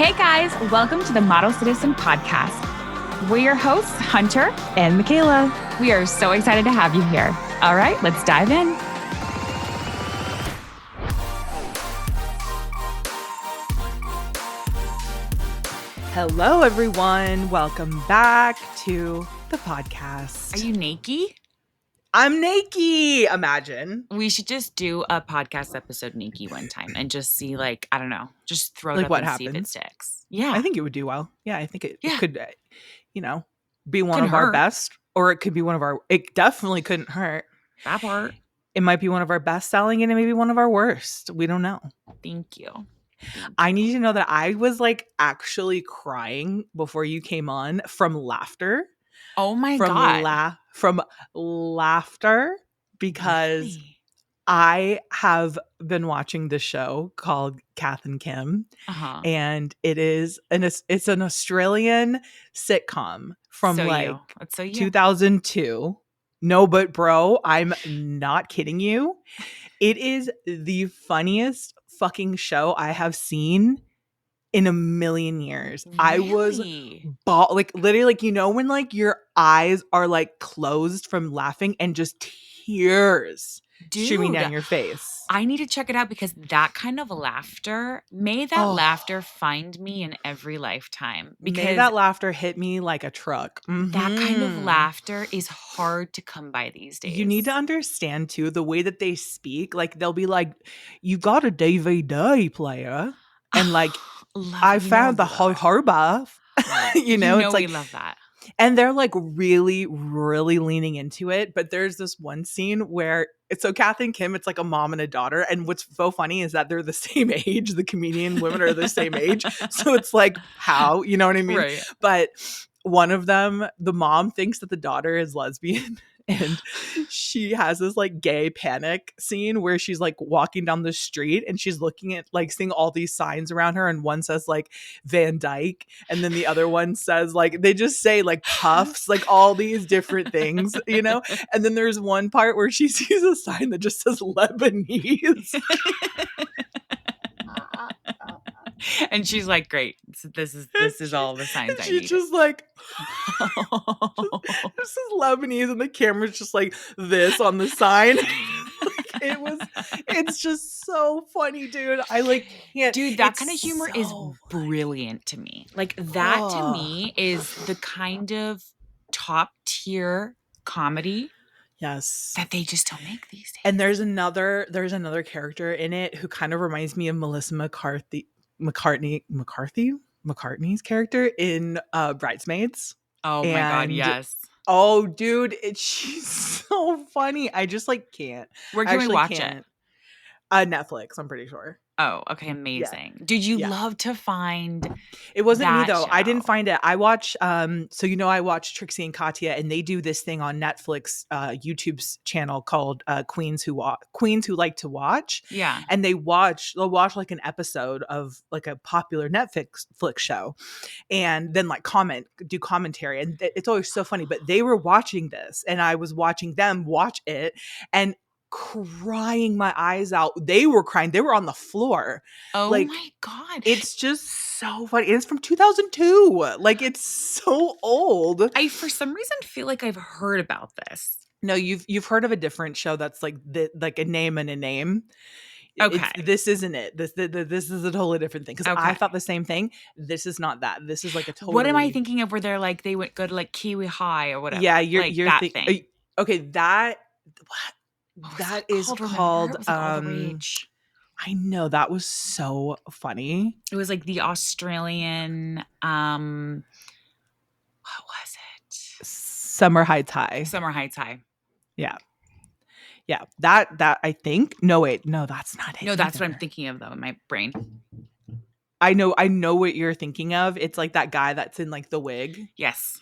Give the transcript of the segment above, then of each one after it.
Hey guys, welcome to the Model Citizen Podcast. We're your hosts, Hunter and Michaela. We are so excited to have you here. All right, let's dive in. Hello, everyone. Welcome back to the podcast. Are you naked? I'm naked. Imagine. We should just do a podcast episode naked one time and just see, like, I don't know, just throw it up what and happens. see if it sticks. Yeah. I think it would do well. Yeah, I think it could, be one Couldn't of our hurt. best, or it could be one of our, it definitely couldn't hurt. That part. It might be one of our best selling and it may be one of our worst. We don't know. Thank you. I need you to know that I was like actually crying before you came on from laughter. Oh my God. From laughter because Really? I have been watching this show called Kath and Kim, and it's an Australian sitcom from It's so 2002. No, but bro, I'm not kidding you. It is the funniest fucking show I have seen in a million years. Really? I was literally, like, you know, when like your eyes are like closed from laughing and just tears streaming down your face. I need to check it out because that kind of laughter, may that laughter find me in every lifetime. Because may that laughter hit me like a truck. That kind of laughter is hard to come by these days. You need to understand too, the way that they speak. Like they'll be like, "You got a DVD player," and like, "I found the jojoba." You know, it's like we love that. And they're like really, really leaning into it. But there's this one scene where so Kath and Kim, it's like a mom and a daughter. And what's so funny is that they're the same age. The comedian women are the same age. So it's like, how? You know what I mean? Right. But one of them, the mom thinks that the daughter is lesbian. And she has this like gay panic scene where she's like walking down the street and she's looking at like seeing all these signs around her. And one says like Van Dyke. And then the other one says like, they just say like puffs, like all these different things, you know? And then there's one part where she sees a sign that just says Lebanese. And she's like, great. This is all the signs I need. She's just like, this is Lebanese, and the camera's just like this on the sign. It's just so funny, dude. I like can't. Dude, that kind of humor is brilliant to me. Like that to me is the kind of top tier comedy. Yes. That they just don't make these days. And there's another character in it who kind of reminds me of Melissa McCartney's character in Bridesmaids. Oh my God, yes. Oh, dude, she's so funny. I just like can't. Where can we watch it? Netflix, I'm pretty sure. Oh, okay, amazing. Yeah. Dude, you love to find it wasn't me though. Show. I didn't find it. I watch so you know I watch Trixie and Katya, and they do this thing on Netflix YouTube's channel called Queens Who Like to Watch. Yeah. And they'll watch like an episode of like a popular Netflix show and then like do commentary, and it's always so funny. But they were watching this and I was watching them watch it and crying my eyes out. They were crying. They were on the floor. Oh like, my God. It's just so funny. It's from 2002. Like it's so old. I for some reason feel like I've heard about this. No, you've heard of a different show that's like like a name and a name. Okay. This isn't it. This is a totally different thing. Because I thought the same thing. This is not that. This is like a totally. What am I thinking of where they're like they go to like Kiwi High or whatever? Yeah, you're that thing. Okay, that that is called Rage. I know, that was so funny. It was like the Australian what was it? Summer Heights High. Summer Heights High. Yeah. Yeah. That I think. No, wait. No, that's not it. No, that's what I'm thinking of though in my brain. I know what you're thinking of. It's like that guy that's in like the wig. Yes.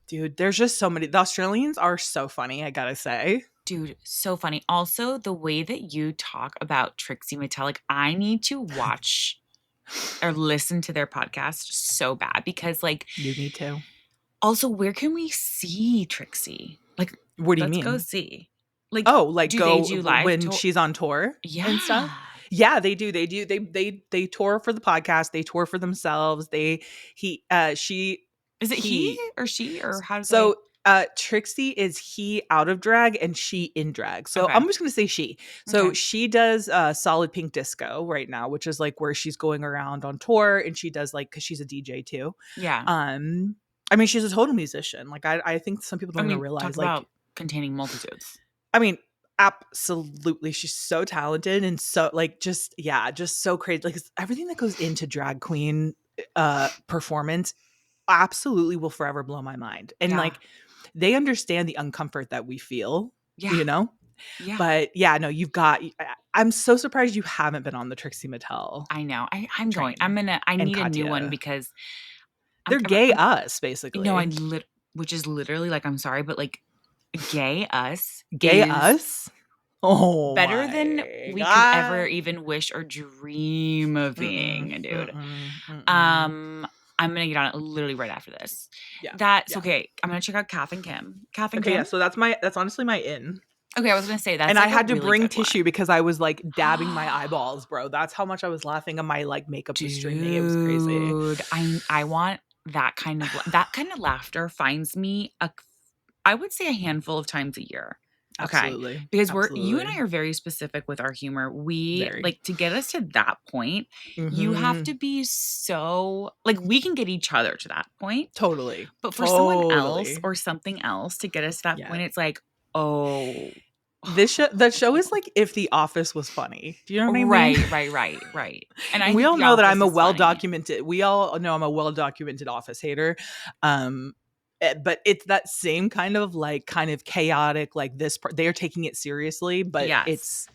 Dude, there's just so many. The Australians are so funny, I gotta say. Dude, so funny. Also, the way that you talk about Trixie Mattel, like I need to watch or listen to their podcast so bad because like you need to. Also, where can we see Trixie? Like, what do you mean? Let's go see. Like, do go live when she's on tour and stuff. Yeah, they do. They tour for the podcast. They tour for themselves. He she Is it he he or she or how do they? so Trixie is he out of drag and she in drag. So Okay. I'm just gonna say she. So Okay. she does Solid Pink Disco right now, which is like where she's going around on tour, and she does like because she's a DJ too. Yeah. I mean, she's a total musician. Like I think some people I don't even mean, talk realize. Like, about containing multitudes. I mean, absolutely, she's so talented and so like just so crazy. Like everything that goes into drag queen performance absolutely will forever blow my mind. And Yeah. like they understand the uncomfort that we feel, Yeah. you know? Yeah. But yeah, no, I'm so surprised you haven't been on the Trixie Mattel I know. I'm going. train I and need a new one Katya. because They're gay I'm us, no, basically. which is literally like, I'm sorry, but like gay us Gay is us? Oh better than my we could ever god. even wish or dream of Mm-mm, being, dude. mm-mm, mm-mm. Um, I'm gonna get on it literally right after this. Yeah. That's Yeah. okay. I'm gonna check out Kath and Kim. Kath and Okay, yeah, Kim. so that's honestly my in. Okay, I was gonna say that's And I like a had to really bring good tissue one. because I was like dabbing my eyeballs, bro. That's how much I was laughing and my like makeup was streaming. It was crazy. Dude, I want that kind of laughter finds me I would say a handful of times a year. Okay. Absolutely. Because you and Absolutely. I are very specific with our humor. We Very. like to get us to that point, you have Mhm. to be so like we can get each other to that point, Totally. but for someone else Totally. or something else to get us to that Yeah. point, it's like, oh, The show is like if The Office was funny. Do you know what I mean? right. And And I we think all The know that Office I'm a is funny. we all know I'm a well-documented Office hater. Um but it's that same kind of like kind of chaotic like they're taking it seriously, but Yes. it's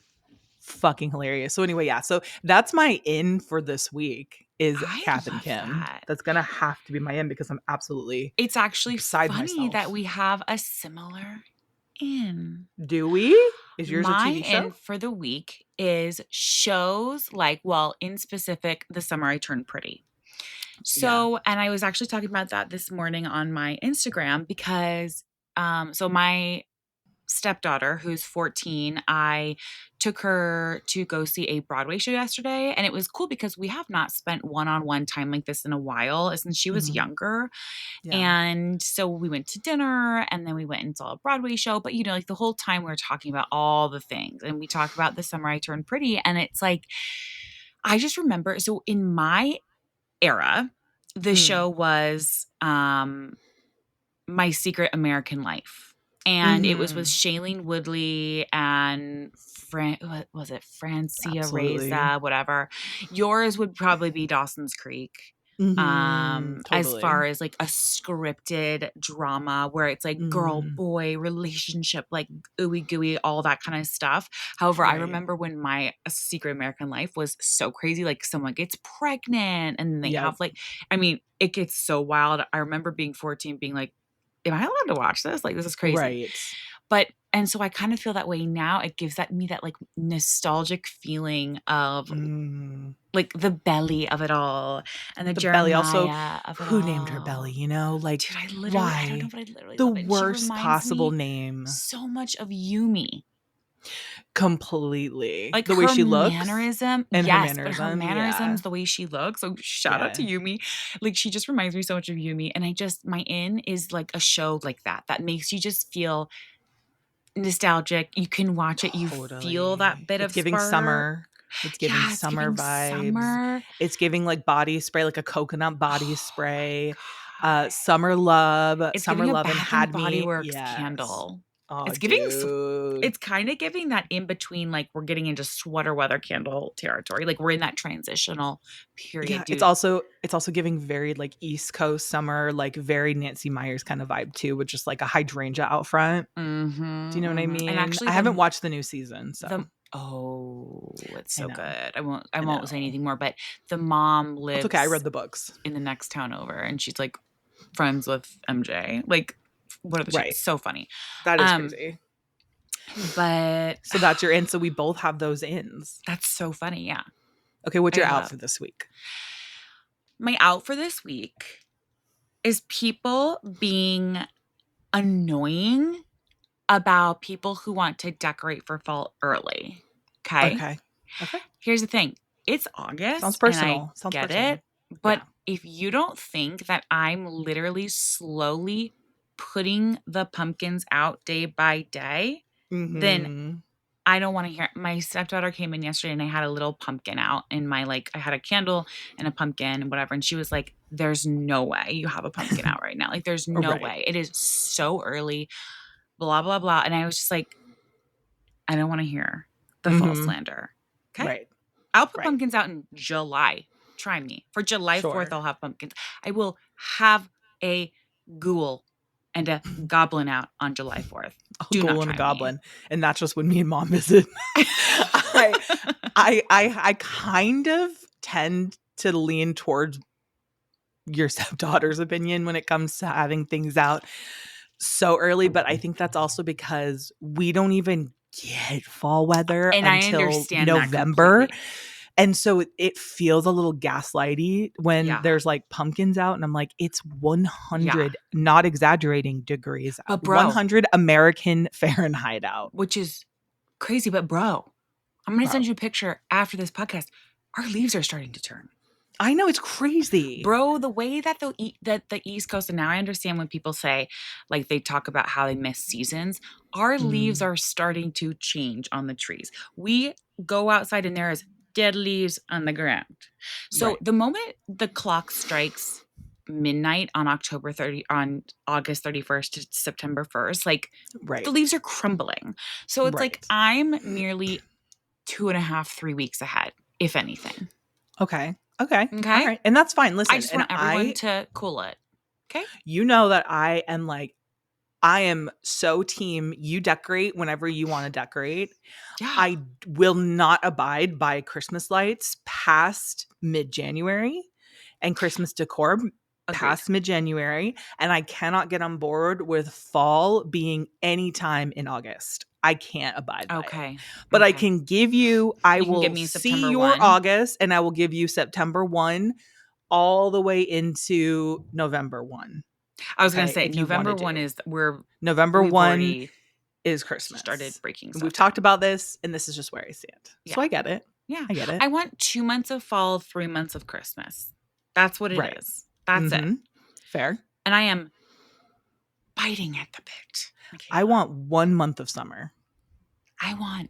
fucking hilarious. So anyway, yeah. So that's my in for this week is I Kath and love Kim. that. That's gonna have to be my in because I'm absolutely It's actually beside funny that myself. we have a similar in. Do we? Is yours a My TV show? in for the week is shows like, well, in specific, The Summer I Turned Pretty. Yeah. So, and I was actually talking about that this morning on my Instagram because, so my stepdaughter who's 14, I took her to go see a Broadway show yesterday, and it was cool because we have not spent one-on-one time like this in a while since she was Mhm. younger. Yeah. And so we went to dinner and then we went and saw a Broadway show, but you know, like the whole time we were talking about all the things, and we talked about The Summer I Turned Pretty, and it's like I just remember, so in my era, the Mm. show was My Secret American Life. And it was with Mhm. Shailene Woodley and what was it? Francia Absolutely. Reza, whatever. Yours would probably be Dawson's Creek. Mhm. As Totally. far as like a scripted drama where it's like girl Mhm. boy relationship, like ooey gooey, all that kind of stuff. However, I Right. remember when My Secret American Life was so crazy, like someone gets pregnant and they Yep. have like, I mean, it gets so wild. I remember being 14, being like, am I allowed to watch this? Like, this is crazy. Right. But and so I kind of feel that way now. It gives me that like nostalgic feeling of Mm. like the belly of it all and the The belly also Jeremiah of it who named her all. Belly, you know? Like, Dude, I don't know, why? but I literally The love it. And she worst reminds possible me name. so much of Yumi. Completely. Like The way her she looks mannerism, and her yes, but her mannerism, yeah. mannerisms, the way she looks. So shout out to Yeah. Yumi. Like she just reminds me so much of Yumi. And my in is like a show like that makes you just feel nostalgic. You can watch it. You feel that Totally. bit It's of giving spark. summer. It's giving Yeah, it's summer giving vibes. summer. It's giving like body spray, like a coconut body Oh my spray. god. Summer love. It's Summer giving a love and Bath and had Body me. Works Yes. candle. Oh, It's giving dude. it's kind of giving that in between, like we're getting into sweater weather candle territory. Like we're in that transitional Yeah, period, it's dude. also giving very like East Coast summer, like very Nancy Myers kind of vibe too, with just like a hydrangea out front. Do you know what I And mean? actually I haven't watched the new season, the so oh, it's I so know. good. I I won't say know. anything more, but the mom It's okay. I lives read the books. in the next town over and she's like friends with MJ. Like what are the Right. chicks? So funny. That is Um, crazy. but So that's your in. So we both have those ins. that's so funny. Yeah. Okay, what's I your out love for this week? my out for this week is people being annoying about people who want to decorate for fall early. Okay. Okay. Okay. Here's the thing. It's Sounds August and I personal. Sounds get personal. it, but Yeah. if you don't think that I'm literally slowly putting the pumpkins out day by day, then Mm-hmm. I don't want to hear. My stepdaughter came in yesterday and I had a little pumpkin out in my, like, I had a candle and a pumpkin and whatever. And she was like, there's no way you have a pumpkin out right now. Like, there's no Right. way. It is so early, blah, blah, blah. And I was just like, I don't want to hear the false Mm-hmm. slander. Okay. Right. I'll put Right. pumpkins out in July. Try me. For July 4th, Sure. I'll have pumpkins. I will have a ghoul and a goblin out on July 4th. A Do not ghoul and a try me. goblin. And that's just when me and mom visit. I I kind of tend to lean towards your stepdaughter's opinion when it comes to having things out so early, but I think that's also because we don't even get fall weather And I until understand that November. completely. And so it feels a little gaslighty when Yeah. there's like pumpkins out and I'm like, it's Yeah. 100, not exaggerating, degrees But out. bro, 100 American Fahrenheit out. which is crazy, but bro, I'm going to Bro. send you a picture after this podcast. Our leaves are starting to turn. I know, it's crazy. Bro, the way that the East Coast, and now I understand when people say, like, they talk about how they miss seasons, our leaves Mm, are starting to change on the trees. We go outside and there is dead leaves on the ground. So right. the moment the clock strikes midnight on on August 31st to September 1st, like, the Right. leaves are crumbling. So it's like Right. I'm nearly 2.5, 3 weeks ahead, if anything. Okay. Okay. All Okay. right. And that's fine. I Listen, just and want everyone to cool it. Okay. you know that I am so team you decorate whenever you want to decorate. Yeah. I will not abide by Christmas lights past mid-January and Christmas decor Agreed. past mid-January, and I cannot get on board with fall being any time in August. I can't abide by it. Okay. But I Okay. can give you I You can give will me see September your 1. August and I will give you September 1 all the way into November 1. I was going to Okay, say if you want to November 1 do. is November we've 1 already is started Christmas. breaking And we've stuff down. talked about this, and this is just where I stand. Yeah. So I get it. Yeah. I get it. I want 2 months of fall, 3 months of Christmas. That's what it Right. is. That's it. Mm-hmm. Fair. And I am biting at the bit. I Michaela. want 1 month of summer. I want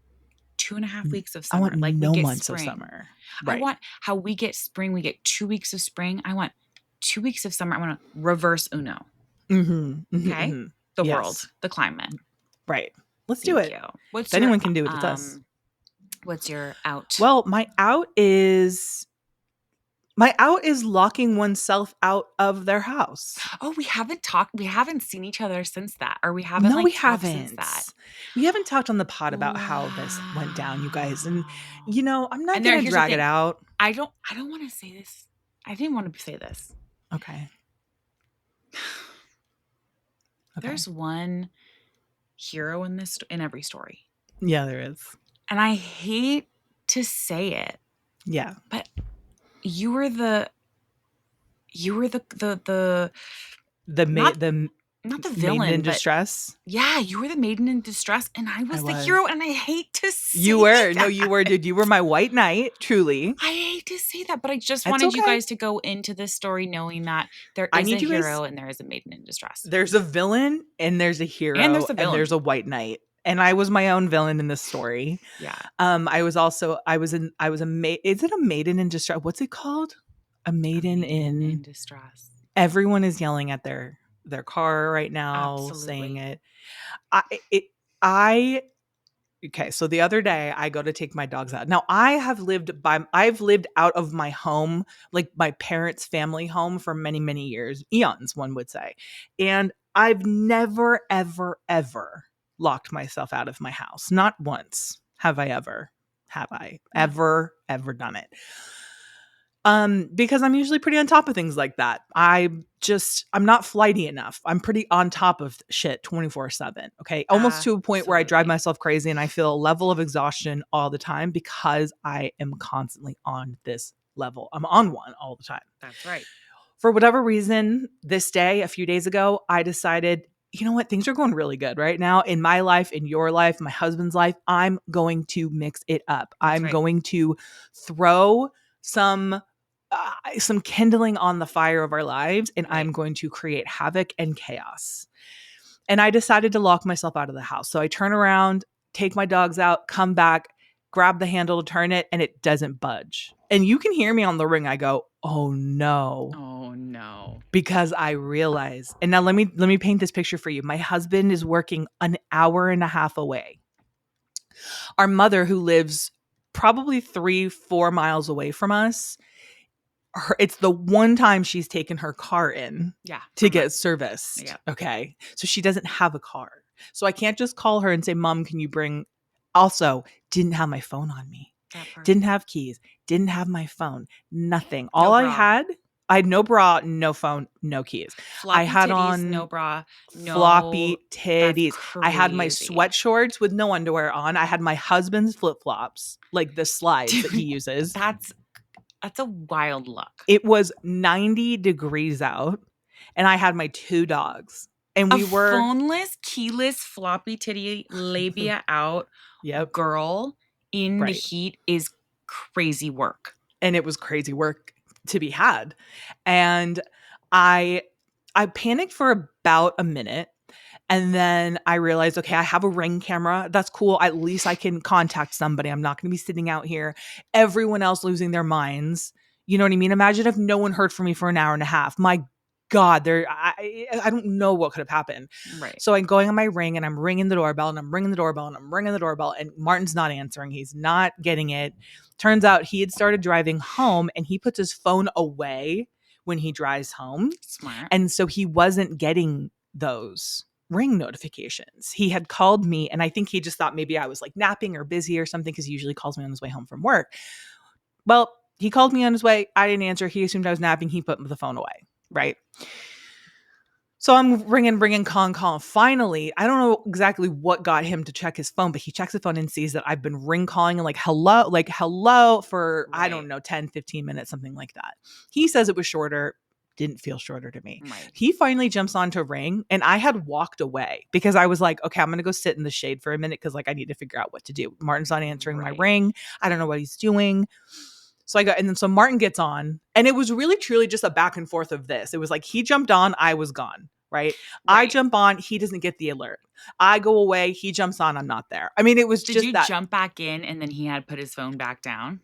2.5 weeks of I summer. want Like, we no get months of spring. summer. I Right. want how we get spring. We get 2 weeks of spring. I want 2 weeks of summer. I want to reverse Uno. Mm-hmm. Mm-hmm. Okay. Mm-hmm. The Yes. world, the climate. Right. Let's do Thank it. you. If anyone can do it, it's us. What's your out? Well, my out is locking oneself out of their house. Oh, we haven't talked. We haven't seen each other since that, or we haven't No, like we talked since haven't. that. We haven't talked on the pod about how this went down, you guys. And Wow. I'm not And gonna here's the drag it thing. out. I don't want to say this. I didn't want to say this. Okay. Okay. There's one hero in every story. Yeah, there is. And I hate to say it, Yeah. but you were the not the maiden villain, in but distress. yeah, you were the maiden in distress, and I was the was. hero, and I hate to say You were. that. No, you were, dude. You were my white knight, truly. I hate to say that, but I just That's wanted you okay. guys to go into this story knowing that there I is a need you guys. hero and there is a maiden in distress. There's a villain and there's a hero And there's a villain. there's a white knight. And I was my own villain in this story. Yeah. I was is it a maiden in distress? What's it called? A maiden in distress. Everyone is yelling at their car right now, Absolutely. saying it. I okay, so the other day I go to take my dogs out. Now I've lived out of my home, like my parents' family home for many, many years, eons, one would say. And I've never, ever, ever locked myself out of my house. Not once have I ever done it. Because I'm usually pretty on top of things like that. I'm not flighty enough. I'm pretty on top of shit 24/7. Okay. Almost to a point where I drive Absolutely. myself crazy and I feel a level of exhaustion all the time because I am constantly on this level. I'm on one all the time. That's right. For whatever reason, this day, a few days ago, I decided you know what? Things are going really good right now in my life, in your life, my husband's life. I'm going to mix it up. That's I'm right. going to throw some kindling on the fire of our lives, and Right. I'm going to create havoc and chaos. And I decided to lock myself out of the house. So I turn around, take my dogs out, come back, grab the handle to turn it, and it doesn't budge. And you can hear me on the ring. I go, oh no. Oh no. Because I realize, and now let me paint this picture for you. My husband is working an hour and a half away. Our mother, who lives probably 3-4 miles away from us, it's the one time she's taken her car in Yeah. to For get months. serviced. Yeah. Okay. So she doesn't have a car. So I can't just call her and say, Mom, can you bring? Also, didn't have my phone on me. That part. Didn't have keys. Didn't have my phone. Nothing. No All bra. I had no bra, no phone, no keys. I Floppy had titties, on no bra, no. floppy That's titties. I had my crazy. sweat shorts with no underwear on. I had my husband's flip flops, like the slides that he Dude, uses. that's a wild look. It was 90 degrees out, and I had my 2 dogs. And A we were phoneless, keyless, floppy titty, labia out Yep, girl in the right. heat is crazy work. And it was crazy work to be had. And I I panicked for about a minute, and then I realized, okay, I have a Ring camera. That's cool. At least I can contact somebody. I'm not going to be sitting out here, everyone else losing their minds. You know what I mean? Imagine if no one heard from me for an hour and a half. My God, I don't know what could have happened. Right. So I'm going on my Ring, and I'm ringing the doorbell, and I'm ringing the doorbell, and I'm ringing the doorbell, and Martin's not answering. He's not getting it. Turns out he had started driving home, and he puts his phone away when he drives home. Smart. And so he wasn't getting those Ring notifications. He had called me, and I think he just thought maybe I was like napping or busy or something, because he usually calls me on his way home from work. Well, he called me on his way. I didn't answer. He assumed I was napping. He put the phone away. Right. So I'm ringing, calling. Finally, I don't know exactly what got him to check his phone, but he checks his phone and sees that I've been calling and like hello for, I don't Right. know, 10, 15 minutes, something like that. He says it was shorter. Didn't feel shorter to me. Right. He finally jumps on to Ring, and I had walked away because I was like, okay, I'm going to go sit in the shade for a minute because like I need to figure out what to do. Martin's not answering my Right. Ring. I don't know what he's doing. So so Martin gets on, and it was really truly just a back and forth of this. It was like he jumped on, I was gone, right? I Right. jump on, he doesn't get the alert. I go away, he jumps on, I'm not there. I mean, it was Did just you that. jump back in and then he had put his phone back down?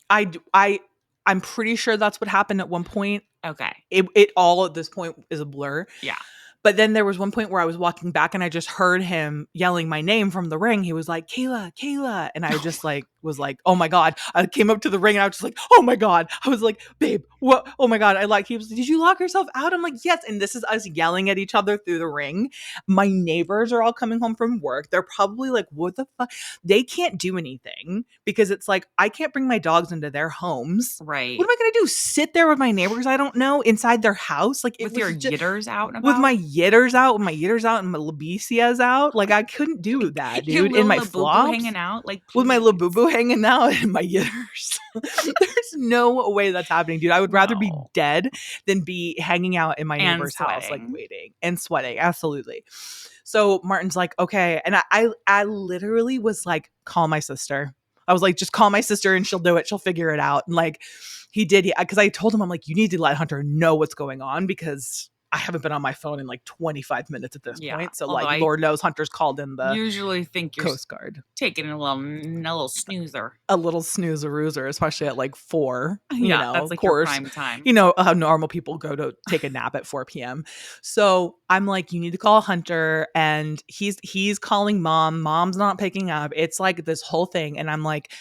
I'm pretty sure that's what happened at one point. Okay. It all at this point is a blur. Yeah. But then there was one point where I was walking back, and I just heard him yelling my name from the Ring. He was like, Kayla, Kayla. And I just like was like, oh my God. I came up to the Ring, and I was just like, oh my God. I was like, babe, what? Oh my God. He was like, did you lock yourself out? I'm like, yes. And this is us yelling at each other through the Ring. My neighbors are all coming home from work. They're probably like, what the fuck? They can't do anything because it's like, I can't bring my dogs into their homes. Right. What am I going to do? Sit there with my neighbors I don't know inside their house? Like, it With was your just yitters out and with about? my yitters out, and my labesias out. Like, I couldn't do that, Your dude. In little my Labubu flops hanging out? Like, with my please. labubu hanging out and my yitters. There's no way that's happening, dude. I would rather be No. dead than be hanging out in my And neighbor's house, like sweating. waiting and sweating. Absolutely. So Martin's like, okay. And I literally was like, call my sister. I was like, just call my sister and she'll do it. She'll figure it out. And like, he did. Because I told him, I'm like, you need to let Hunter know what's going on because I haven't been on my phone in like 25 minutes at this Yeah. point. So Although like, I Lord knows Hunter's called in the usually think you're Coast Guard. taking a little snoozer. A little snoozer, especially at like 4, Yeah, that's of like your course, prime time. how normal people go to take a nap at 4 p.m. So I'm like, you need to call Hunter, and he's calling mom. Mom's not picking up. It's like this whole thing. And I'm like,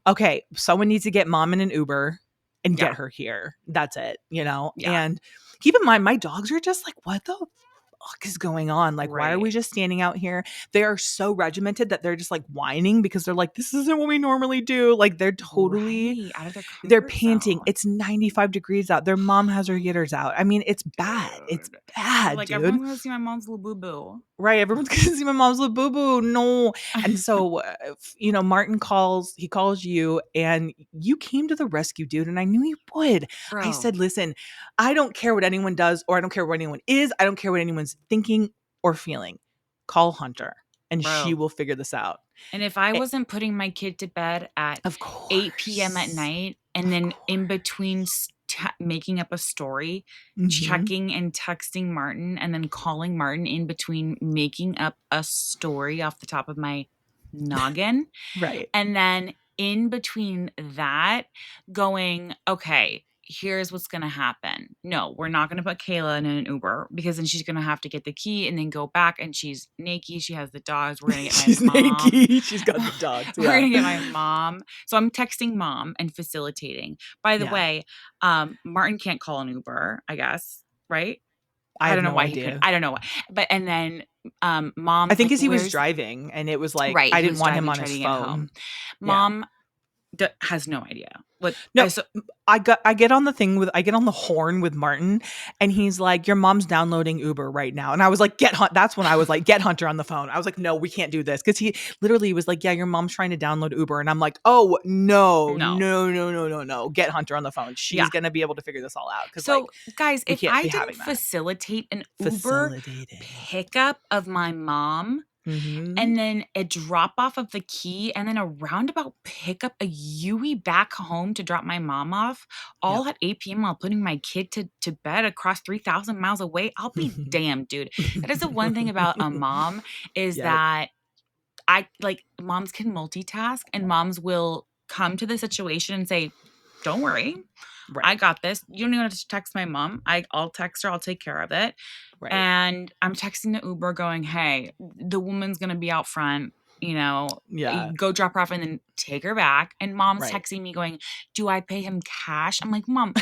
okay, someone needs to get mom in an Uber and Yeah. get her here. That's it, Yeah. and keep in mind, my dogs are just like, what the fuck is going on? Like, why are we Right. just standing out here? They are so regimented that they're just like whining because they're like, this isn't what we normally do. Like, they're totally, Right. Out of their they're comfort panting. zone. It's 95 degrees out. Their mom has her yitters out. I mean, it's bad. It's Dude. They're bad, like, dude. everyone's gonna see my mom's little boo-boo. Right. Everyone's going to see my mom's little boo boo. No. And so, Martin he calls you, and you came to the rescue, dude. And I knew you would. I Bro. said, listen, I don't care what anyone does, or I don't care what anyone is. I don't care what anyone's thinking. or feeling, call Hunter and she Bro. will figure this out. And if I Eh, wasn't putting my kid to bed at of 8 p.m. at course. night and Of then in course. between making up a story, Mhm. checking and texting Martin, and then calling Martin in between making up a story off the top of my noggin. Right. And then in between that, going, okay, here's what's going to happen. No, we're not going to put Kayla in an Uber because then she's going to have to get the key and then go back, and she's naked. She has the dogs. We're going to get my She's mom. naked. She's got the dogs. We're Yeah. going to get my mom. So I'm texting mom and facilitating. By the Yeah. way, Martin can't call an Uber, I guess, right? I I have don't know no why he couldn't. idea. I don't know why. But and then I mom's think like, as he was where's driving and it was like, right? I He didn't was want him driving, on trying his to get home. phone. Yeah. Mom has no idea what No, so I get on the horn with Martin and he's like, your mom's downloading Uber right now. And I was like, that's when I was like, get Hunter on the phone. I was like, no, we can't do this. Cause he literally was like, yeah, your mom's trying to download Uber. And I'm like, oh no, no. no, no, no, no, no. Get Hunter on the phone. Yeah. She's going to be able to figure this all out. Cause like, So guys, we if can't I be didn't having that. facilitate an Uber Facilitating. pickup of my mom Mm-hmm. and then a drop off of the key and then a roundabout pickup, a Yui back home to drop my mom off, all at 8 p.m. while putting my kid to bed across 3,000 miles away, I'll be damned, dude. That is the one thing about a mom is Yep. that moms can multitask and moms will come to the situation and say, don't worry, Right. I got this. You don't even have to text my mom. I'll text her. I'll take care of it. Right. And I'm texting the Uber going, hey, the woman's going to be out front, Yeah. go drop her off and then take her back. And mom's Right. texting me going, do I pay him cash? I'm like, mom,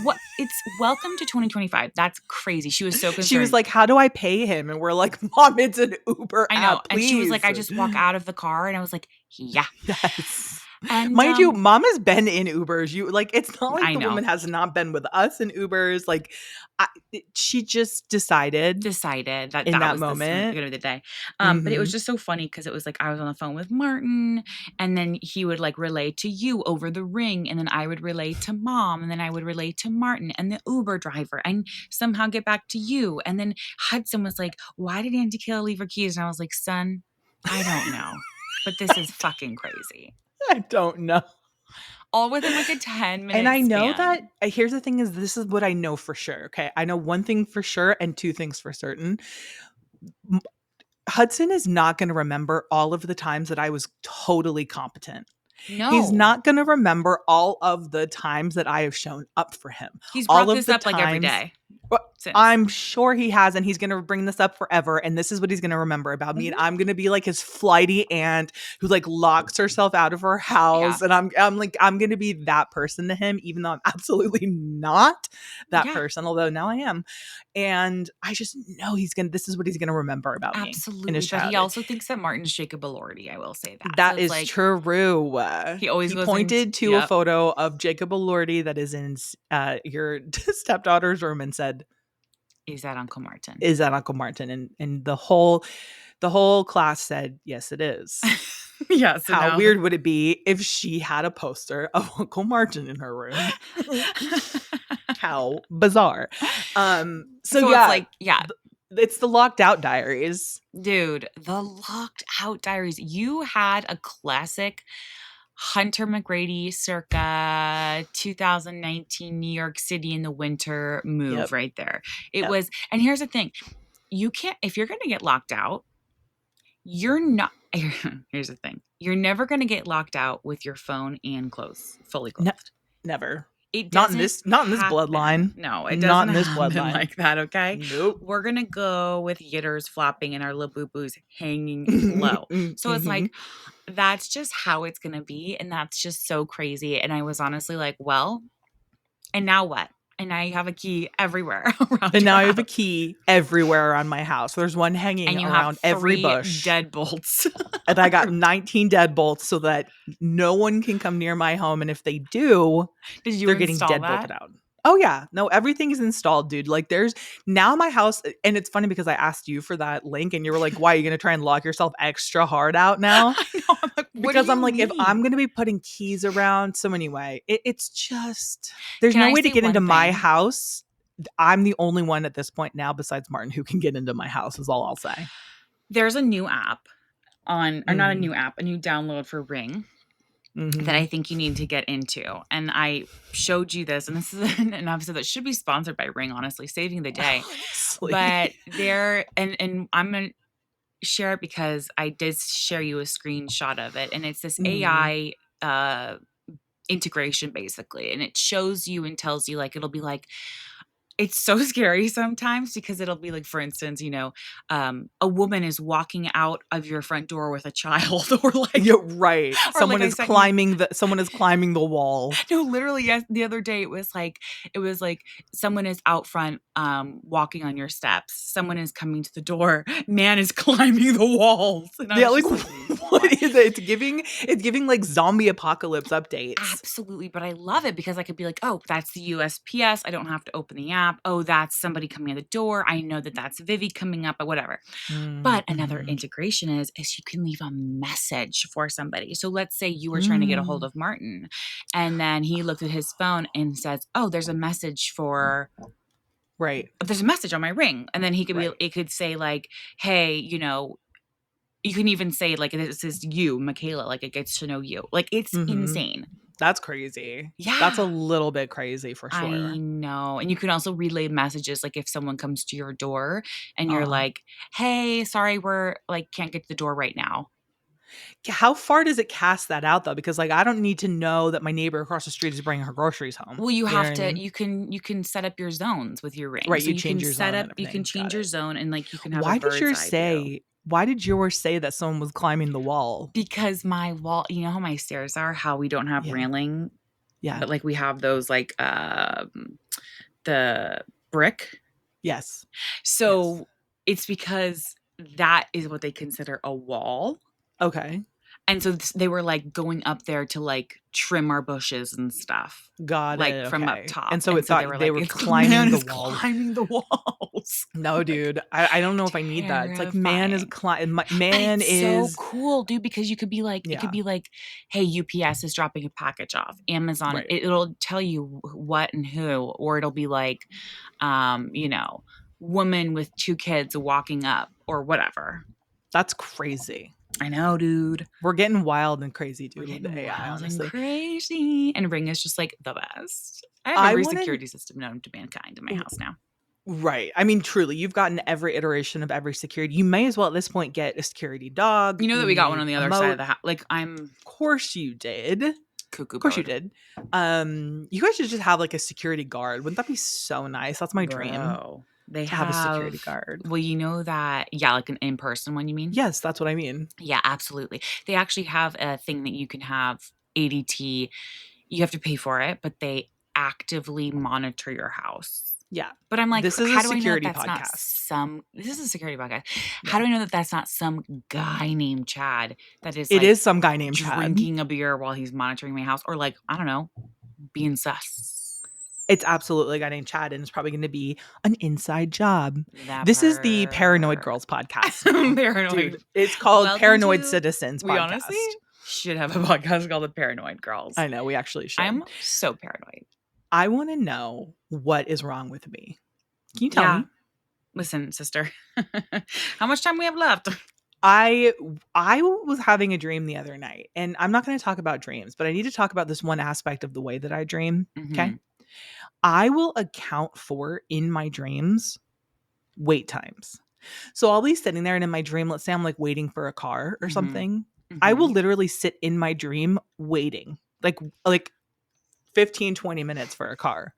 what? It's welcome to 2025. That's crazy. She was so concerned. She was like, how do I pay him? And we're like, mom, it's an Uber I know. app, And she was like, I please. just walk out of the car. And I was like, yeah. Yes. And mind you, mom has been in Ubers. It's not like I the know. woman has not been with us in Ubers. Like, she just decided that in that was moment. the end of the day. But it was just so funny because it was like I was on the phone with Martin, and then he would like relay to you over the ring, and then I would relay to mom, and then I would relay to Martin and the Uber driver, and somehow get back to you. And then Hudson was like, "Why did Auntie Kayla leave her keys?" And I was like, "Son, I don't know, but this is fucking crazy." I don't know. All within like a 10-minute And I know span. that here's the thing is this is what I know for sure. Okay. I know one thing for sure and two things for certain. Hudson is not going to remember all of the times that I was totally competent. No. He's not going to remember all of the times that I have shown up for him. He's all brought of this the up like every times- day. Since. I'm sure he has, and he's going to bring this up forever. And this is what he's going to remember about me. And I'm going to be like his flighty aunt who like locks herself out of her house. Yeah. And I'm going to be that person to him, even though I'm absolutely not that person. Although now I am. And I just know this is what he's going to remember about me. Absolutely. In his But he childhood. also thinks that Martin's Jacob Elordi. I will say that. That So it's is like, true. He always goes pointed to a photo of Jacob Elordi that is in your stepdaughter's room and said, is that Uncle Martin? Is that Uncle Martin? And the whole class said, yes, it is. Yeah. So how weird would it be if she had a poster of Uncle Martin in her room? How bizarre. So yeah, it's like, yeah. It's the Locked Out Diaries. Dude, the Locked Out Diaries. You had a classic Hunter McGrady circa 2019 New York City in the winter move right there. It was, and here's the thing. You can't, if you're going to get locked out, you're not, here's the thing. You're never going to get locked out with your phone and fully closed. Never. It not in this bloodline. No, it doesn't not in this happen bloodline like that. Okay. Nope. We're going to go with yitters flopping and our little boo-boos hanging low. So it's like, that's just how it's going to be. And that's just so crazy. And I was honestly like, well, and now what? And now you have a key everywhere around And now I have a house. key everywhere around my house. There's one hanging and you around have every bush. Deadbolts. And I got 19 deadbolts so that no one can come near my home. And if they do, they're getting deadbolted out. Oh yeah. No, everything is installed, dude. Like there's now my house. And it's funny because I asked you for that link and you were like, why are you going to try and lock yourself extra hard out now? I know. I'm like, because I'm like, if I'm going to be putting keys around. So anyway, it's just, there's no way to get into my house I'm the only one at this point now besides Martin who can get into my house is all I'll say. There's a new app or not a Mm. new app, a new download for Ring that I Mhm. think you need to get into. And I showed you this, and this is an episode that should be sponsored by Ring, honestly, saving the day. Honestly. But there, and I'm gonna share it because I did share you a screenshot of it, and it's this Mhm. AI integration basically, and it shows you and tells you like it'll be like it's so scary sometimes because it'll be like, for instance, a woman is walking out of your front door with a child, You're right. or like I sent you. Someone is climbing the wall. No, literally, yes. The other day, it was like someone is out front, walking on your steps. Someone is coming to the door. Man is climbing the walls, and I Yeah, was like just like, what "What?" is it? It's giving like zombie apocalypse updates. Absolutely, but I love it because I could be like, "Oh, that's the USPS. I don't have to open the app. Oh, that's somebody coming at the door. I know that that's Vivi coming up, or whatever." But another Mm-hmm. integration is you can leave a message for somebody. So let's say you were trying to get a hold Mm. of Martin, and then he looked at his phone and says, "Oh, Right, there's a message on my Ring." And then right. it could say like, "Hey, you can even say like this is you, Michaela, like it gets to know you." Like it's Mm-hmm. insane. That's crazy. That's a Yeah. little bit crazy for I sure. know. And you can also relay messages like if someone comes to your door and you're Uh, like, "Hey, sorry, we're like can't get to the door right now." how far does it cast that out though? Because like I don't need to know that my neighbor across the street is bringing her groceries home. Well, you You know what have I to mean? you can set up your zones with your Ring. Right, So you change your zone and you can everything. Got change your it. zone and like you can have a Why did bird's yours eye view. say? Why did yours say that someone was climbing the wall? Because my wall, you know how my stairs are, how we don't have Yeah, railing, yeah, but like we have those like the brick. yes, yes. So it's because that is what they consider a wall. Okay, And so they were like going up there to like trim our bushes and stuff, got like it. from up Okay, and top. so And it so they thought were they like, were it's the man climbing the is wall. climbing the walls. No, Like dude, I don't know if I need that. It's like terrifying. But man it's so is cool, dude, because you could be like, it could yeah, be like, hey, UPS is dropping a package off. Amazon, right. it'll tell you what and who, or it'll be like, um, you know, woman with two kids walking up or whatever. That's crazy. I know, dude. We're getting wild and crazy, We're dude, with getting the AI, wild and honestly. crazy. And Ring is just like the best. I have I every want to security system known to mankind in my house now. right. I mean, truly, you've gotten every iteration of every security. You may as well at this point get a security dog. You know that You we got one may on the other side of emote. the house. Like I'm Of course you did. Of cuckoo course you mode. did. You guys should just have like a security guard. Wouldn't that be so nice? That's my dream Bro. They to have a have, security guard. well, you know that, yeah, like an in person one, you mean? Yes, that's what I mean. Yeah, absolutely. They actually have a thing that you can have ADT. You have to pay for it, but they actively monitor your house. Yeah. But I'm like, This is a how do I know that security that's not podcast. this is a security podcast. How Yeah. do I know that that's not some guy named Chad that is It like is some guy named Chad. drinking a beer while he's monitoring my house or like, I don't know, being sus? It's absolutely a guy named Chad, and it's probably going to be an inside job. That This is the Paranoid part. Girls podcast now. Paranoid. Dude, it's called Welcome Paranoid to, Citizens we honestly podcast. should have a podcast called The Paranoid Girls. I know, we actually should. I'm so paranoid. I want to know what is wrong with me. Can you tell Yeah. me? Listen, sister. How much time we have left? I was having a dream the other night, and I'm not going to talk about dreams, but I need to talk about this one aspect of the way that I dream. Okay. Mhm. I will account for in my dreams wait times. So I'll be sitting there, and in my dream, let's say I'm like waiting for a car or Mhm. something. I will Mhm. literally sit in my dream waiting like 15, 20 minutes for a car.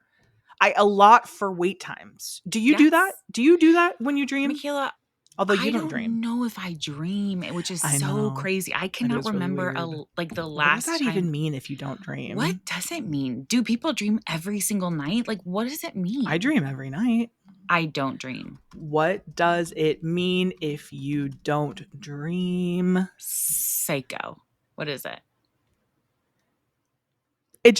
I allot for wait times. Do you do that? Yes. Do you do that when you dream? Michaela, Although you I don't dream. don't know if I dream, which is I so know. crazy. I It cannot is really remember weird. like the What does last that time. even mean if you don't What dream? does it mean? Do people dream every single night? Like, what does it mean? I dream every night. I don't dream. What does it mean if you don't dream? Psycho. What is it? It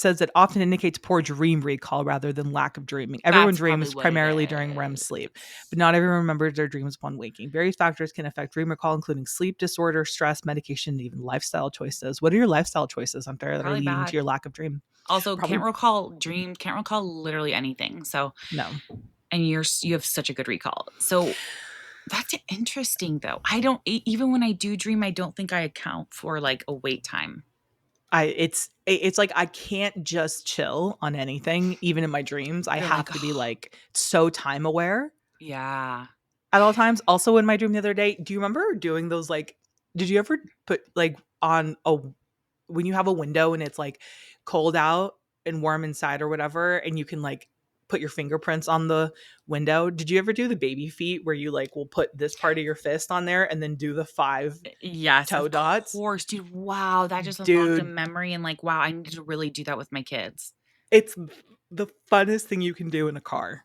says it often indicates poor dream recall rather than lack of dreaming. Everyone That's probably dreams what it primarily during REM is. sleep, but not everyone remembers their dreams upon waking. Various factors can affect dream recall, including sleep disorder, stress, medication, and even lifestyle choices. What are your lifestyle choices, Hunter, that are Probably leading to bad. your lack of dream? Also, Probably can't recall literally anything. So, no. and you have such a good recall. So that's interesting though. I don't even when I do dream, I don't think I account for like a wait time. It's like I can't just chill on anything, even in my dreams. I You're have like, to be oh, like so time aware yeah. at all times. Also, in my dream the other day, do you remember doing those like? Did you ever put like on a when you have a window and it's like cold out and warm inside or whatever, and you can like put your fingerprints on the window? Did you ever do the baby feet where you like will put this part of your fist on there and then do the 5 Yes, toe of dots? course, dude. Wow, that just unlocked a Dude, memory and like, wow, I need to really do that with my kids. it's the funnest thing you can do in a car.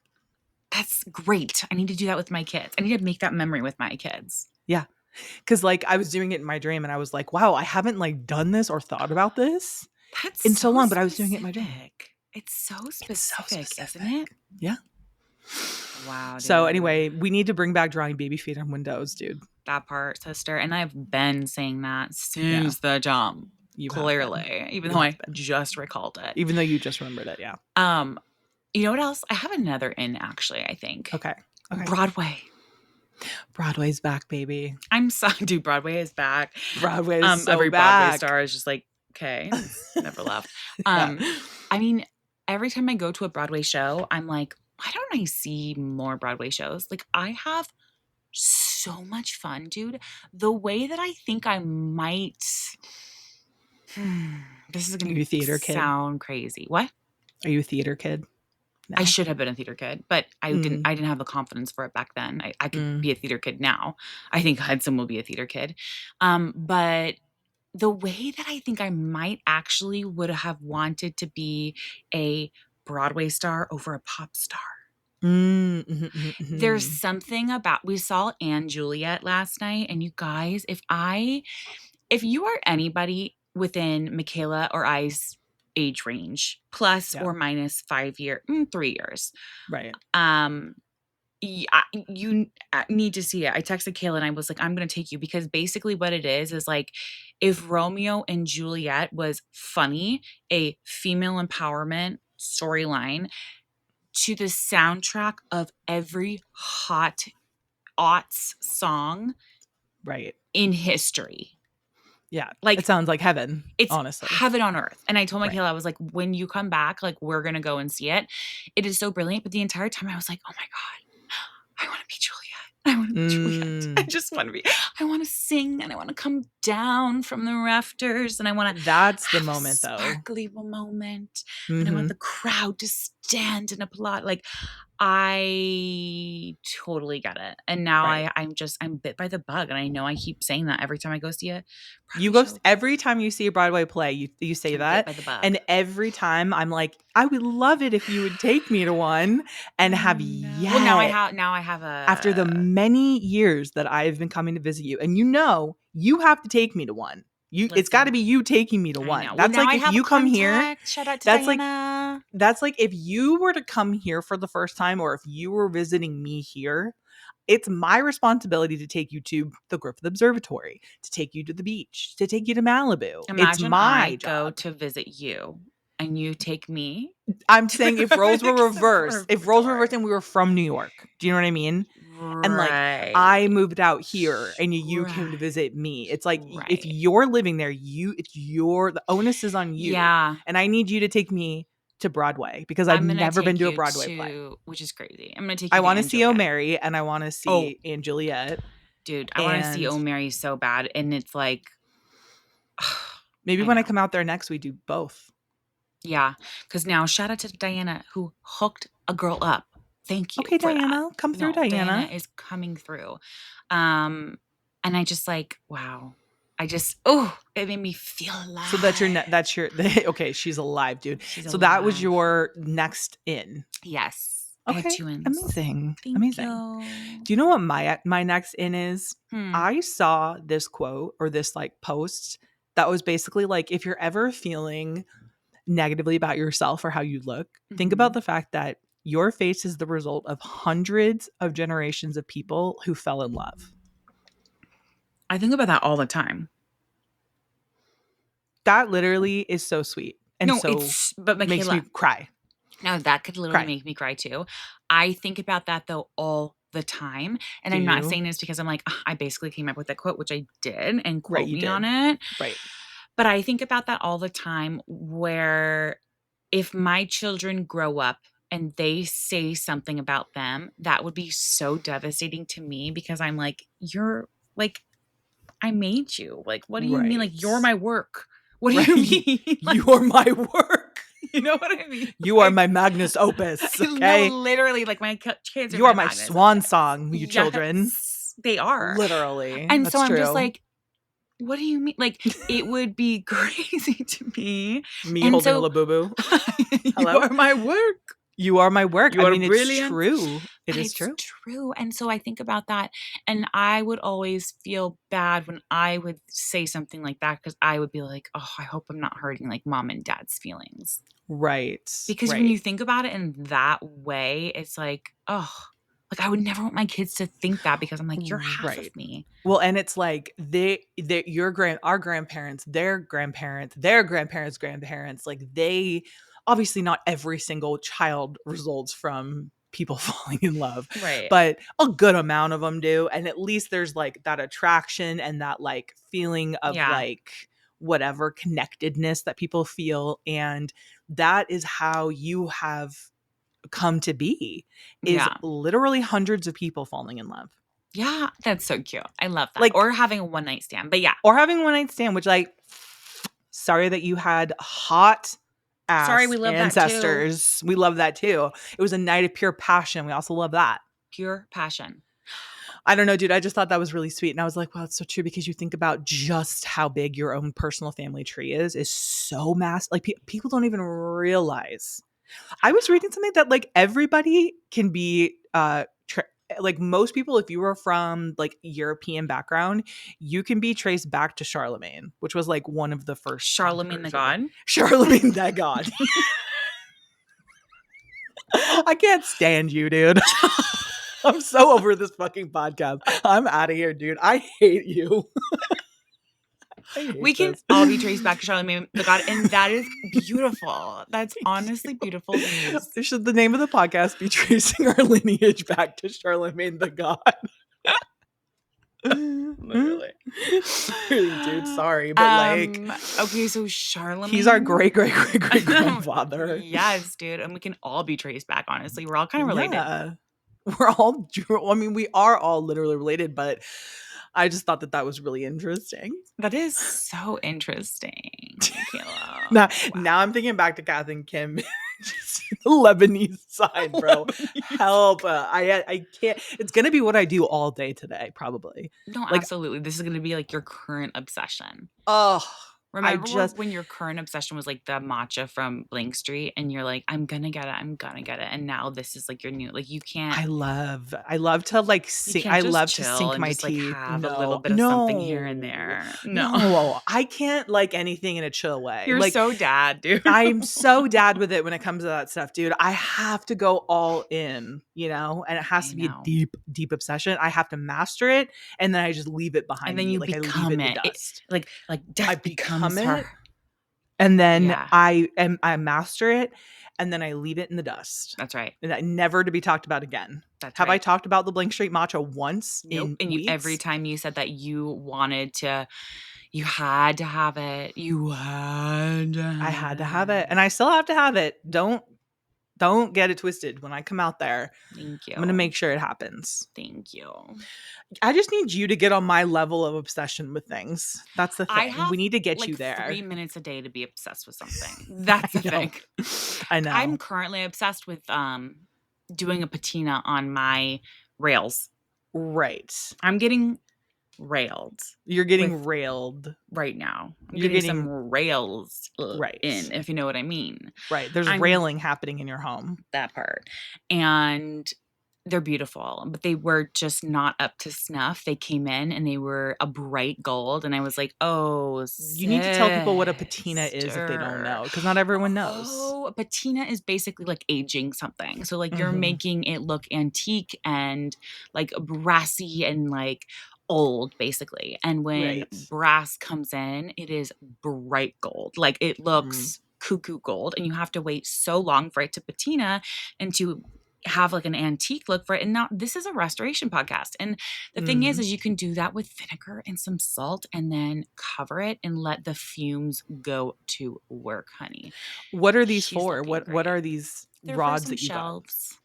That's great. I need to do that with my kids. I need to make that memory with my kids. Yeah. Cause like I was doing it in my dream and I was like, wow, I haven't like done this or thought about this That's in so so long, but I was doing it in my dream. specific. It's so It's so specific, isn't it? specific. Yeah. Wow, So dude. anyway, we need to bring back drawing baby feet on windows, dude. That part, sister. And I've been saying that Yeah. since the jump. You have been. Clearly, even You though have I been. just recalled it. Even though you just remembered it. Yeah. Um, you know what else? I have another in actually, I think. Okay. Okay. Broadway. Broadway's back, baby. I'm sorry, dude, Broadway is back. Broadway is so Every Broadway back. star is just like, okay, never left. Yeah. I mean, every time I go to a Broadway show, I'm like, why don't I see more Broadway shows? Like, I have so much fun, dude. The way that I think I might, this is Are you gonna a theater kid? sound crazy. What? Are you a theater kid I now? should have been a theater kid, but Mm, I didn't have the confidence for it back then. I could mm. be a theater kid now. I think Hudson will be a theater kid. But the way that I think I might actually would have wanted to be a Broadway star over a pop star. Mm, mhm, mhm, There's mhm. something about we saw Anne Juliet last night, and you guys, if you are anybody within Michaela or I's age range, plus Yeah. or minus 3 years, Right. um, you need to see it. I texted Kayla and I was like, I'm going to take you because basically what it is like if Romeo and Juliet was funny, a female empowerment storyline to the soundtrack of every hot aughts song Right. in history. Yeah. It Like sounds like heaven, it's honestly. heaven on earth. And I told Right. Michaela, I was like, when you come back, like we're going to go and see it. It is so brilliant. But the entire time I was like, oh my God, I want to be Juliet. I want to be Juliet. I Mm. just want to be, I want to sing and I want to come down from the rafters and I want to That's the have a moment, though. sparkly moment and I want Mhm. the crowd to stand and applaud. Like, I totally get it. And now Right. I'm bit by the bug. And I know I keep saying that every time I go see a You Broadway go show. every time you see a Broadway play, you say I'm bit that, by the bug. and every time I'm like, "I would love it if you would take me to one," and I have know. Well, yet, now I have after the a many years that I've been coming to visit you, and you have to take me to one. It's gotta listen. be you taking me to I one. know. Well, That's now like I if have a you come here, contact. Shout out to that's like Diana. that's like if you were to come here for the first time or if you were visiting me here, it's my responsibility to take you to the Griffith Observatory, to take you to the beach, to take you to Malibu. It's Imagine I my go job. to visit you and you take me I'm to the saying if roles were Griffith reversed, if roles were reversed Observatory. and we were from New York, do you know what I mean? And like Right. I moved out here and you came to Right. visit me. It's like if Right. you're living there, the onus is on you. Yeah. And I need you to take me to Broadway because I've I'm gonna never been take to a you Broadway play. to, which is crazy. I'm gonna take I you to want to Anne see Juliet. O'Mary and I want to Oh, see Anne Juliet. dude, I want to see And O'Mary so bad, and it's like, maybe I when I know. come out there next, we do both. Yeah, because now shout out to Diana who hooked a girl up. Thank you Okay, for that. Diana, come through, No, Diana Diana. is coming through. And I just like, wow. I just, oh, it made me feel So alive. that's your okay. She's alive, dude. She's So that was alive. your next in. Yes. I have Okay, two ins. amazing, Thank amazing. you. Do you know what my next in is? Hmm. I saw this quote or this like post that was basically like if you're ever feeling negatively about yourself or how you look, think about Mhm. the fact that your face is the result of hundreds of generations of people who fell in love. I think about that all the time. That literally is so sweet. And No, so but makes me Michaela, cry. no, that could literally Cry. make me cry too. I think about that though all the time. And Do I'm not you? saying this because I'm like, "Ugh, I basically came up with that quote, which I did, and Right, quote you me on did. it. Right. But I think about that all the time where if my children grow up and they say something about them, that would be so devastating to me because I'm like, you're like, I made you. Like, what do you mean? Like, Right. you're my work. What do you Right. mean? Like, You are my work. you know what I mean? You are Like, my magnus opus, no, okay? literally, like my kids are You are my my magnets. swan song, you children. Yes, they are. Literally. And so That's I'm just true. like, what do you mean? Like, it would be crazy to me. Me And holding a so Labubu. you Hello? are my work. You are my work. You I are mean, it's brilliant. true. It But is it's true. true. And so I think about that. And I would always feel bad when I would say something like that because I would be like, oh, I hope I'm not hurting like mom and dad's feelings. Right. Because when Right. you think about it in that way, it's like, oh, like I would never want my kids to think that because I'm like, you're half of Right. me. Well, and it's like our grandparents, their grandparents, their grandparents' grandparents, like they obviously not every single child results from people falling in love, Right. but a good amount of them do. And at least there's like that attraction and that like feeling of Yeah. like whatever connectedness that people feel. And that is how you have come to be, is Yeah. literally hundreds of people falling in love. Yeah. That's so cute. I love that. Like, Or having a one night stand. But yeah. or having a one night stand, which like, sorry that you had hot Sorry, ass we love that too. ancestors. We love that too. It was a night of pure passion. We also love that. Pure passion. I don't know, dude. I just thought that was really sweet. And I was like, wow, it's so true because you think about just how big your own personal family tree is so massive. Like people don't even realize. I was reading something that like everybody can be like most people, if you were from like European background, you can be traced back to Charlemagne, which was like one of the first Charlemagne the conquerors, right? God. Charlemagne that god. I can't stand you, dude. I'm so over this fucking podcast. I'm out of here, dude. I hate you. I hate We can this. all be traced back to Charlemagne the God, and that is beautiful. That's Thank honestly you. beautiful news. Should the name of the podcast be tracing our lineage back to Charlemagne the God? Literally. Dude, sorry, but like Okay, so Charlemagne. he's our great great great great grandfather. Yes, dude, and we can all be traced back. Honestly, we're all kind of related. Yeah. We're all I mean, we are all literally related, but I just thought that was really interesting. That is so interesting, Michaela. Now I'm thinking back to Kath and Kim. Just the Lebanese side, bro. Help. I can't. It's going to be what I do all day today, probably. No, Like, absolutely. This is going to be like your current obsession. oh, Remember when your current obsession was like the matcha from Blank Street and you're like, I'm gonna get it, I'm gonna get it. And now this is like your new, like you can't. I love to like You sink. can't I just love to chill sink and my just like teeth. have a little No, bit of something here and there. No. I can't like anything in a chill way. You're Like, so dad, dude. I'm so dad with it when it comes to that stuff, dude. I have to go all in, and it has I to be a know. deep, deep obsession. I have to master it, and then I just leave it behind And then me. you Like I leave it become in the it. dust. Like I death become becomes it, her. and then Yeah. I master it, and then I leave it in the dust. That's right. And never to be talked about again. That's Have I right. talked about the Blank Street matcha once Nope. in And weeks? every time you said that you wanted to, you had to have it. You had to have I had to have it, and I still have to have it. Don't get it twisted. When I come out there, Thank you. I'm gonna make sure it happens. Thank you. I just need you to get on my level of obsession with things. That's the I thing. have We need to get like you there. 3 minutes a day to be obsessed with something. That's the thing. I know. I'm currently obsessed with doing a patina on my rails. Right. I'm getting railed. You're getting railed right now. I'm You're getting some rails right in, if you know what I mean. Right. There's railing happening in your home. That part. And they're beautiful, but they were just not up to snuff. They came in and they were a bright gold. And I was like, oh, you need to tell people what a patina is if they don't know, because not everyone knows. Oh, a patina is basically like aging something. So like you're making it look antique and like brassy and like old basically. And when brass comes in, it is bright gold. Like it looks cuckoo gold, and you have to wait so long for it to patina and to have like an antique look for it. And now this is a restoration podcast. And the thing is you can do that with vinegar and some salt and then cover it and let the fumes go to work, honey. What are these She's for? looking What great. are these They're rods for some that you shelves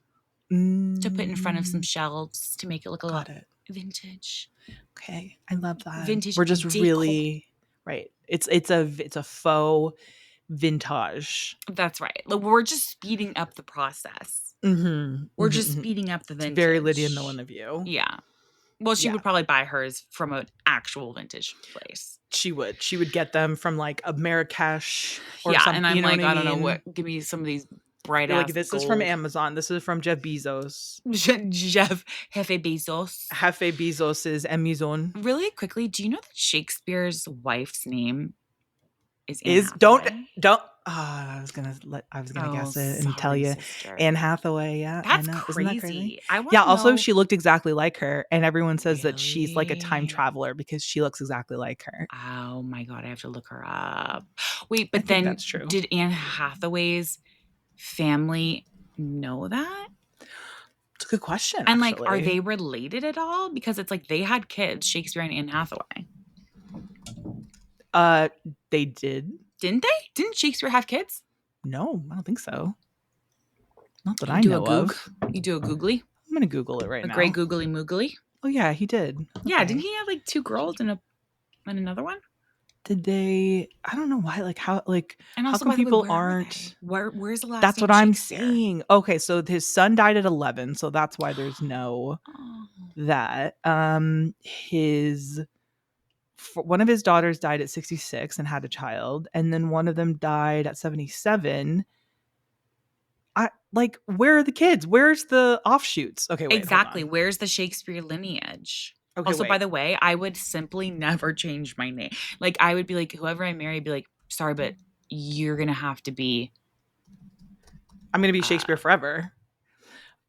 got? to put in front of some shelves to make it look a lot Got it. vintage. Okay, I love that. Vintage We're just decor. really right. It's a faux vintage. That's right. Like, we're just speeding up the process. We're just speeding up the vintage. It's very Lydia Millen of you. Yeah. Well, she would probably buy hers from an actual vintage place. She would get them from like a Marrakesh or something. And I'm you know like, what I don't know mean? what. Give me some of these bright You're ass. Like this gold. is from Amazon. This is from Jeff Bezos. Jeff Jefe Bezos. Jefe Bezos is Amazon. Really quickly, do you know that Shakespeare's wife's name is Anne Is Hathaway? don't. I was gonna guess it and tell you. Sister. Anne Hathaway, yeah. That's I know. crazy. Isn't that crazy? Yeah, also she looked exactly like her, and everyone says that she's like a time Really? traveler because she looks exactly like her. Oh my god, I have to look her up. Wait, but think then that's true. Did Anne Hathaway's family know that? It's a good question. And actually. like, are they related at all? Because it's like they had kids, Shakespeare and Anne Hathaway. They did. Didn't they? Didn't Shakespeare have kids? No, I don't think so. Not that I know of. You do a googly? I'm gonna Google it right now. A great googly moogly? Oh yeah, he did. Yeah, didn't he have like 2 girls and another one? Did they? I don't know why. Like how? Like And also, how come people where aren't? Where's the last? That's name what I'm Shakespeare? saying. Okay, so his son died at 11, so that's why there's no that. One of his daughters died at 66 and had a child, and then one of them died at 77. Where are the kids? Where's the offshoots? Okay, wait, exactly. Where's the Shakespeare lineage? Okay, also, by the way, I would simply never change my name. Like, I would be like, whoever I marry, I'd be like, sorry, but you're gonna have to be. I'm gonna be Shakespeare forever.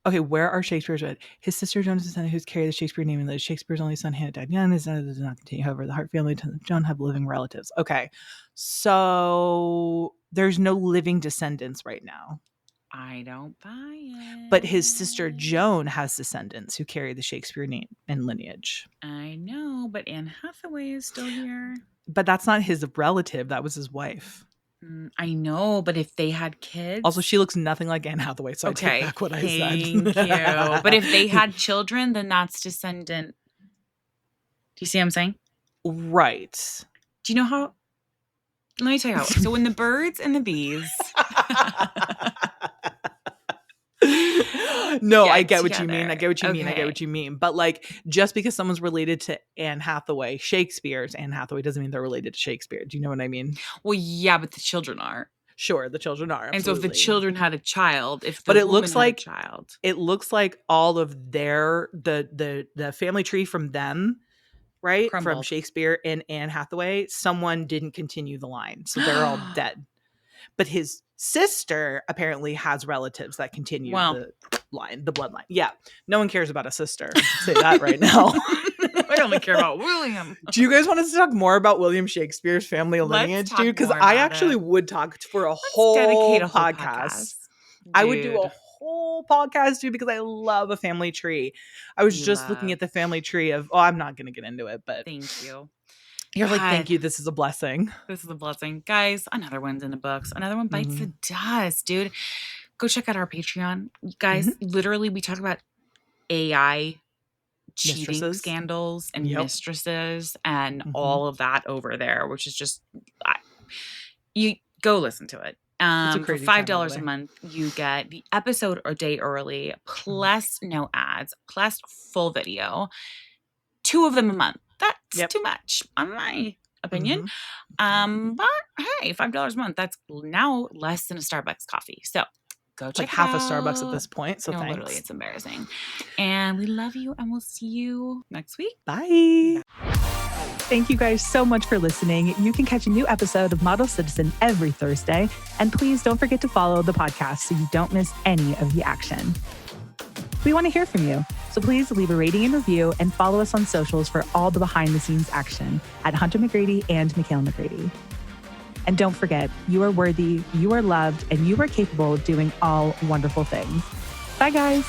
Okay, where are Shakespeare's red? His sister Joan is the son who's carried the Shakespeare name, and Shakespeare's only son Hannah died young. His son does not continue. However, the Hart family and John have living relatives. Okay, so there's no living descendants right now. I don't buy it. But his sister Joan has descendants who carry the Shakespeare name and lineage. I know, but Anne Hathaway is still here. But that's not his relative. That was his wife. I know, but if they had kids. Also, she looks nothing like Anne Hathaway, so I take back what I said. Thank you. But if they had children, then that's descendant. Do you see what I'm saying? Right. Do you know how? Let me tell you how. So when the birds and the bees. No, I get what you mean. Okay. But like, just because someone's related to Anne Hathaway, Shakespeare's Anne Hathaway, doesn't mean they're related to Shakespeare. Do you know what I mean? Well, yeah, but the children are. Sure, the children are. Absolutely. And so if the children had a child, it looks like all of the family tree from them, right? Crumbled. From Shakespeare and Anne Hathaway, someone didn't continue the line. So they're all dead. But his sister apparently has relatives that continue the line, the bloodline. Yeah. No one cares about a sister. I'll say that right now. I only care about William. Do you guys want us to talk more about William Shakespeare's family lineage, dude? Because I actually would talk for a whole podcast. I would do a whole podcast, dude, because I love a family tree. I was just looking at the family tree of, I'm not going to get into it, but thank you. You're like, thank you. This is a blessing. This is a blessing. Guys, another one's in the books. Another one bites the dust, dude. Go check out our Patreon. Guys, literally, we talk about AI cheating scandals and mistresses and all of that over there, which is just, you go listen to it. For $5 a month, you get the episode a day early, plus no ads, plus full video. 2 of them a month. That's too much, in my opinion. But hey, $5 a month, that's now less than a Starbucks coffee. So go check like half a Starbucks at this point. So thanks. Literally, it's embarrassing. And we love you, and we'll see you next week. Bye. Thank you guys so much for listening. You can catch a new episode of Model Citizen every Thursday. And please don't forget to follow the podcast so you don't miss any of the action. We want to hear from you, so please leave a rating and review and follow us on socials for all the behind-the-scenes action at Hunter McGrady and Michaela McGrady. And don't forget, you are worthy, you are loved, and you are capable of doing all wonderful things. Bye, guys.